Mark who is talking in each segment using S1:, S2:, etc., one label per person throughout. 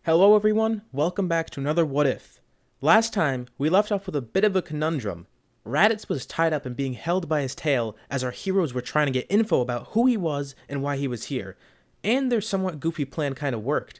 S1: Hello everyone, welcome back to another What If. Last time, we left off with a bit of a conundrum. Raditz was tied up and being held by his tail as our heroes were trying to get info about who he was and why he was here, and their somewhat goofy plan kinda worked.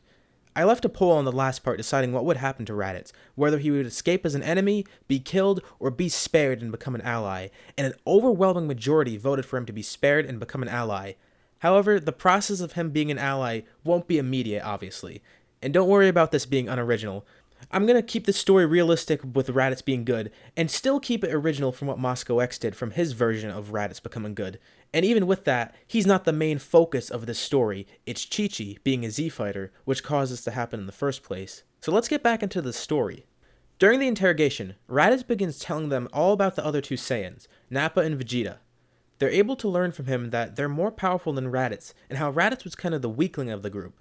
S1: I left a poll on the last part deciding what would happen to Raditz, whether he would escape as an enemy, be killed, or be spared and become an ally, and an overwhelming majority voted for him to be spared and become an ally. However, the process of him being an ally won't be immediate, obviously. And don't worry about this being unoriginal. I'm gonna keep the story realistic with Raditz being good, and still keep it original from what Moscow X did from his version of Raditz becoming good. And even with that, he's not the main focus of this story, it's Chi-Chi being a Z-fighter, which caused this to happen in the first place. So let's get back into the story. During the interrogation, Raditz begins telling them all about the other two Saiyans, Nappa and Vegeta. They're able to learn from him that they're more powerful than Raditz, and how Raditz was kind of the weakling of the group.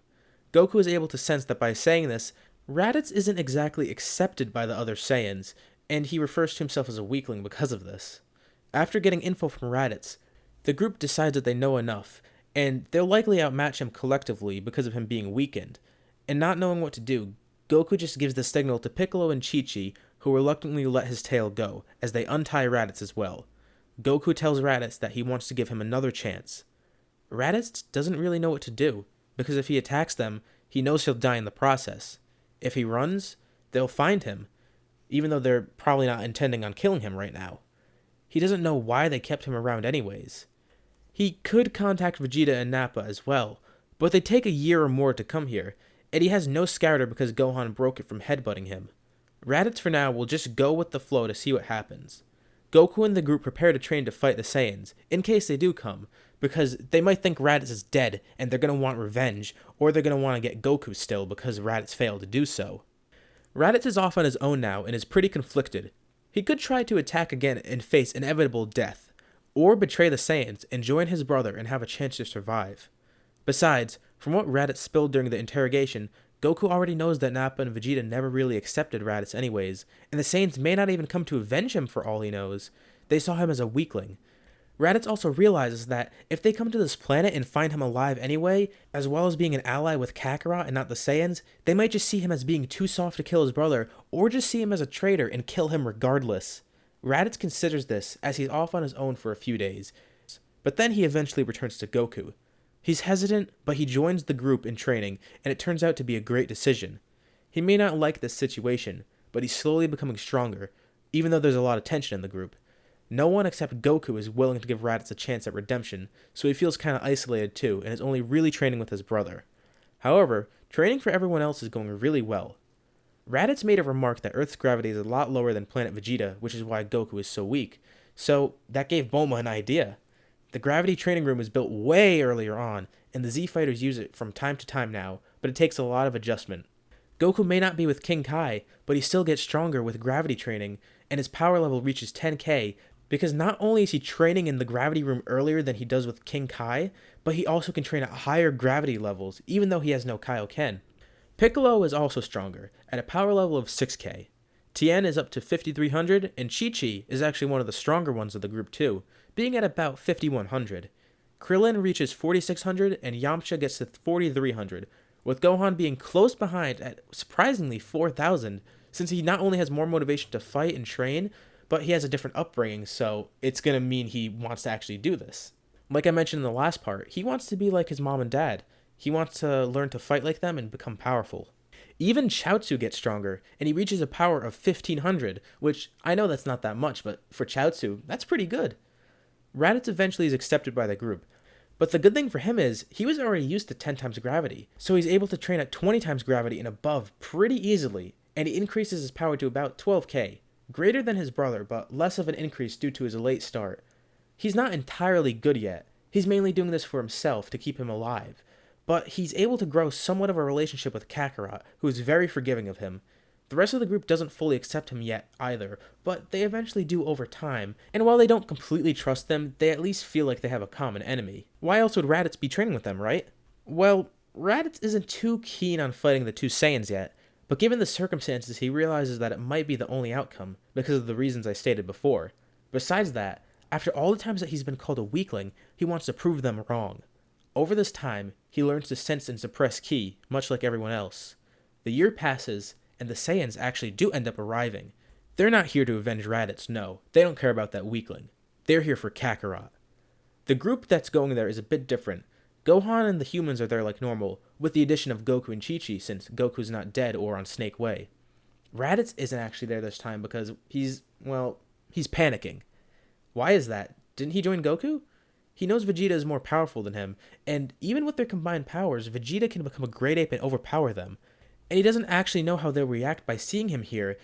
S1: Goku is able to sense that by saying this, Raditz isn't exactly accepted by the other Saiyans, and he refers to himself as a weakling because of this. After getting info from Raditz, the group decides that they know enough, and they'll likely outmatch him collectively because of him being weakened. And not knowing what to do, Goku just gives the signal to Piccolo and Chi-Chi, who reluctantly let his tail go, as they untie Raditz as well. Goku tells Raditz that he wants to give him another chance. Raditz doesn't really know what to do, because if he attacks them, he knows he'll die in the process. If he runs, they'll find him, even though they're probably not intending on killing him right now. He doesn't know why they kept him around anyways. He could contact Vegeta and Nappa as well, but they take a year or more to come here, and he has no scouter because Gohan broke it from headbutting him. Raditz for now will just go with the flow to see what happens. Goku and the group prepare to train to fight the Saiyans, in case they do come, because they might think Raditz is dead and they're going to want revenge, or they're going to want to get Goku still because Raditz failed to do so. Raditz is off on his own now and is pretty conflicted. He could try to attack again and face inevitable death, or betray the Saiyans and join his brother and have a chance to survive. Besides, from what Raditz spilled during the interrogation, Goku already knows that Nappa and Vegeta never really accepted Raditz anyways, and the Saiyans may not even come to avenge him for all he knows. They saw him as a weakling. Raditz also realizes that if they come to this planet and find him alive anyway, as well as being an ally with Kakarot and not the Saiyans, they might just see him as being too soft to kill his brother, or just see him as a traitor and kill him regardless. Raditz considers this as he's off on his own for a few days, but then he eventually returns to Goku. He's hesitant, but he joins the group in training, and it turns out to be a great decision. He may not like this situation, but he's slowly becoming stronger, even though there's a lot of tension in the group. No one except Goku is willing to give Raditz a chance at redemption, so he feels kinda isolated too, and is only really training with his brother. However, training for everyone else is going really well. Raditz made a remark that Earth's gravity is a lot lower than planet Vegeta, which is why Goku is so weak, so that gave Bulma an idea. The gravity training room was built way earlier on, and the Z-Fighters use it from time to time now, but it takes a lot of adjustment. Goku may not be with King Kai, but he still gets stronger with gravity training, and his power level reaches 10k, because not only is he training in the gravity room earlier than he does with King Kai, but he also can train at higher gravity levels, even though he has no Kaioken. Piccolo is also stronger, at a power level of 6k. Tien is up to 5300, and Chi-Chi is actually one of the stronger ones of the group too, being at about 5100. Krillin reaches 4600, and Yamcha gets to 4300, with Gohan being close behind at surprisingly 4000, since he not only has more motivation to fight and train, but he has a different upbringing, so it's gonna mean he wants to actually do this. Like I mentioned in the last part, he wants to be like his mom and dad. He wants to learn to fight like them and become powerful. Even Chaozu gets stronger, and he reaches a power of 1500, which I know that's not that much, but for Chaozu, that's pretty good. Raditz eventually is accepted by the group, but the good thing for him is he was already used to 10 times gravity, so he's able to train at 20 times gravity and above pretty easily, and he increases his power to about 12k, greater than his brother, but less of an increase due to his late start. He's not entirely good yet, he's mainly doing this for himself to keep him alive, but he's able to grow somewhat of a relationship with Kakarot, who is very forgiving of him. The rest of the group doesn't fully accept him yet either, but they eventually do over time, and while they don't completely trust them, they at least feel like they have a common enemy. Why else would Raditz be training with them, right? Well, Raditz isn't too keen on fighting the two Saiyans yet, but given the circumstances he realizes that it might be the only outcome, because of the reasons I stated before. Besides that, after all the times that he's been called a weakling, he wants to prove them wrong. Over this time, he learns to sense and suppress ki, much like everyone else. The year passes, and the Saiyans actually do end up arriving. They're not here to avenge Raditz, no. They don't care about that weakling. They're here for Kakarot. The group that's going there is a bit different. Gohan and the humans are there like normal, with the addition of Goku and Chi-Chi since Goku's not dead or on Snake Way. Raditz isn't actually there this time because he's panicking. Why is that? Didn't he join Goku? He knows Vegeta is more powerful than him, and even with their combined powers, Vegeta can become a great ape and overpower them. And he doesn't actually know how they'll react by seeing him here,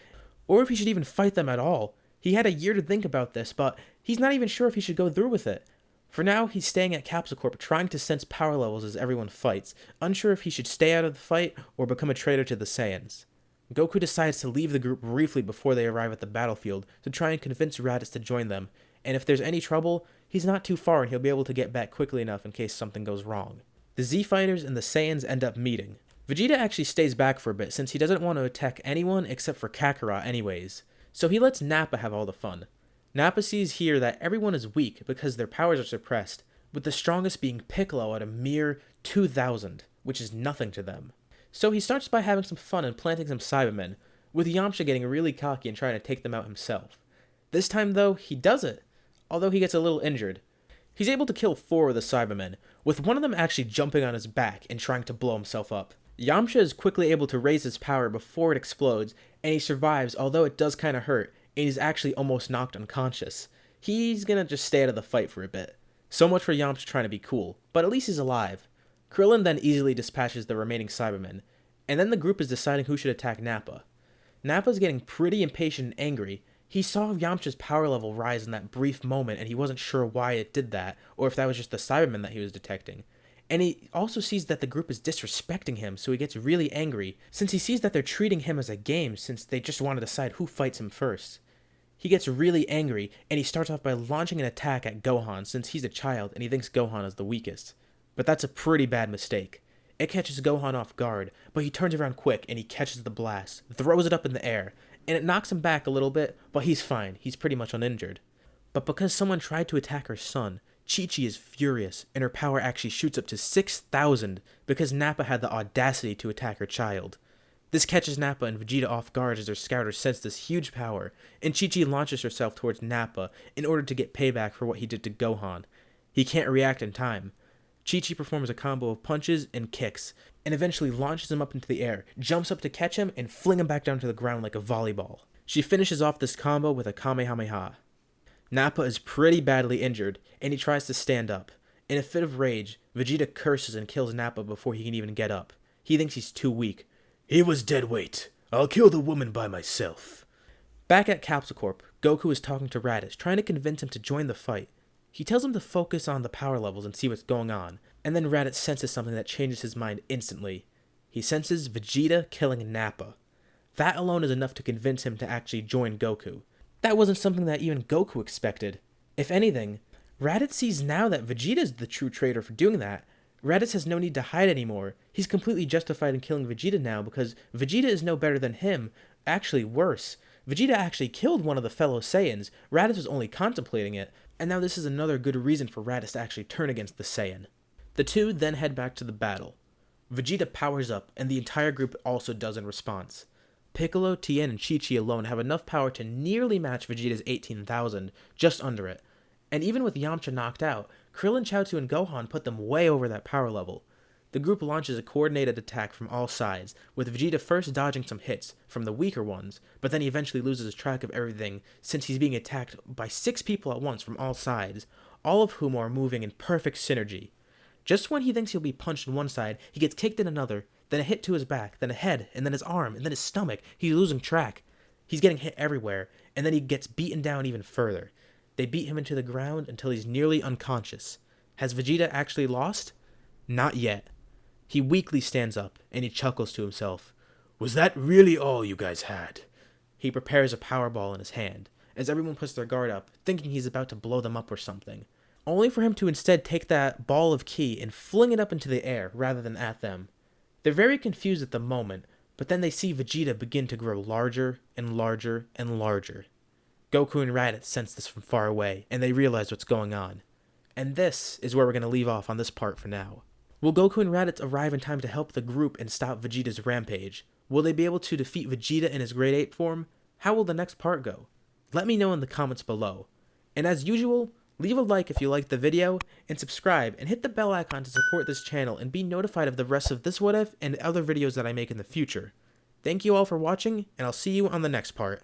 S1: or if he should even fight them at all. He had a year to think about this, but he's not even sure if he should go through with it. For now, he's staying at Capsule Corp trying to sense power levels as everyone fights, unsure if he should stay out of the fight or become a traitor to the Saiyans. Goku decides to leave the group briefly before they arrive at the battlefield to try and convince Raditz to join them, and if there's any trouble, he's not too far and he'll be able to get back quickly enough in case something goes wrong. The Z-Fighters and the Saiyans end up meeting. Vegeta actually stays back for a bit since he doesn't want to attack anyone except for Kakarot anyways, so he lets Nappa have all the fun. Nappa sees here that everyone is weak because their powers are suppressed, with the strongest being Piccolo at a mere 2,000, which is nothing to them. So he starts by having some fun and planting some Cybermen, with Yamcha getting really cocky and trying to take them out himself. This time though, he does it, although he gets a little injured. He's able to kill 4 of the Cybermen, with one of them actually jumping on his back and trying to blow himself up. Yamcha is quickly able to raise his power before it explodes, and he survives, although it does kinda hurt, and he's actually almost knocked unconscious. He's gonna just stay out of the fight for a bit. So much for Yamcha trying to be cool, but at least he's alive. Krillin then easily dispatches the remaining Cybermen, and then the group is deciding who should attack Nappa. Nappa's getting pretty impatient and angry. He saw Yamcha's power level rise in that brief moment, and he wasn't sure why it did that, or if that was just the Cybermen that he was detecting. And he also sees that the group is disrespecting him, so he gets really angry, since he sees that they're treating him as a game since they just want to decide who fights him first. He gets really angry, and he starts off by launching an attack at Gohan since he's a child and he thinks Gohan is the weakest. But that's a pretty bad mistake. It catches Gohan off guard, but he turns around quick and he catches the blast, throws it up in the air, and it knocks him back a little bit, but he's fine, he's pretty much uninjured. But because someone tried to attack her son, Chi-Chi is furious, and her power actually shoots up to 6,000 because Nappa had the audacity to attack her child. This catches Nappa and Vegeta off guard as their scouters sense this huge power, and Chi-Chi launches herself towards Nappa in order to get payback for what he did to Gohan. He can't react in time. Chi-Chi performs a combo of punches and kicks, and eventually launches him up into the air, jumps up to catch him, and fling him back down to the ground like a volleyball. She finishes off this combo with a Kamehameha. Nappa is pretty badly injured, and he tries to stand up. In a fit of rage, Vegeta curses and kills Nappa before he can even get up. He thinks he's too weak. "He was dead weight. I'll kill the woman by myself." Back at Capsule Corp, Goku is talking to Raditz, trying to convince him to join the fight. He tells him to focus on the power levels and see what's going on, and then Raditz senses something that changes his mind instantly. He senses Vegeta killing Nappa. That alone is enough to convince him to actually join Goku. That wasn't something that even Goku expected. If anything, Raditz sees now that Vegeta is the true traitor for doing that. Raditz has no need to hide anymore. He's completely justified in killing Vegeta now because Vegeta is no better than him. Actually, worse. Vegeta actually killed one of the fellow Saiyans. Raditz was only contemplating it, and now this is another good reason for Raditz to actually turn against the Saiyan. The two then head back to the battle. Vegeta powers up, and the entire group also does in response. Piccolo, Tien, and Chi-Chi alone have enough power to nearly match Vegeta's 18,000, just under it. And even with Yamcha knocked out, Krillin, Chaozu, and Gohan put them way over that power level. The group launches a coordinated attack from all sides, with Vegeta first dodging some hits from the weaker ones, but then he eventually loses track of everything since he's being attacked by 6 people at once from all sides, all of whom are moving in perfect synergy. Just when he thinks he'll be punched in one side, he gets kicked in another, then a hit to his back, then a head, and then his arm, and then his stomach. He's losing track. He's getting hit everywhere, and then he gets beaten down even further. They beat him into the ground until he's nearly unconscious. Has Vegeta actually lost? Not yet. He weakly stands up, and he chuckles to himself. "Was that really all you guys had?" He prepares a power ball in his hand, as everyone puts their guard up, thinking he's about to blow them up or something, only for him to instead take that ball of ki and fling it up into the air rather than at them. They're very confused at the moment, but then they see Vegeta begin to grow larger and larger and larger. Goku and Raditz sense this from far away, and they realize what's going on. And this is where we're going to leave off on this part for now. Will Goku and Raditz arrive in time to help the group and stop Vegeta's rampage? Will they be able to defeat Vegeta in his Great Ape form? How will the next part go? Let me know in the comments below. And as usual, leave a like if you liked the video, and subscribe and hit the bell icon to support this channel and be notified of the rest of this What If and other videos that I make in the future. Thank you all for watching, and I'll see you on the next part.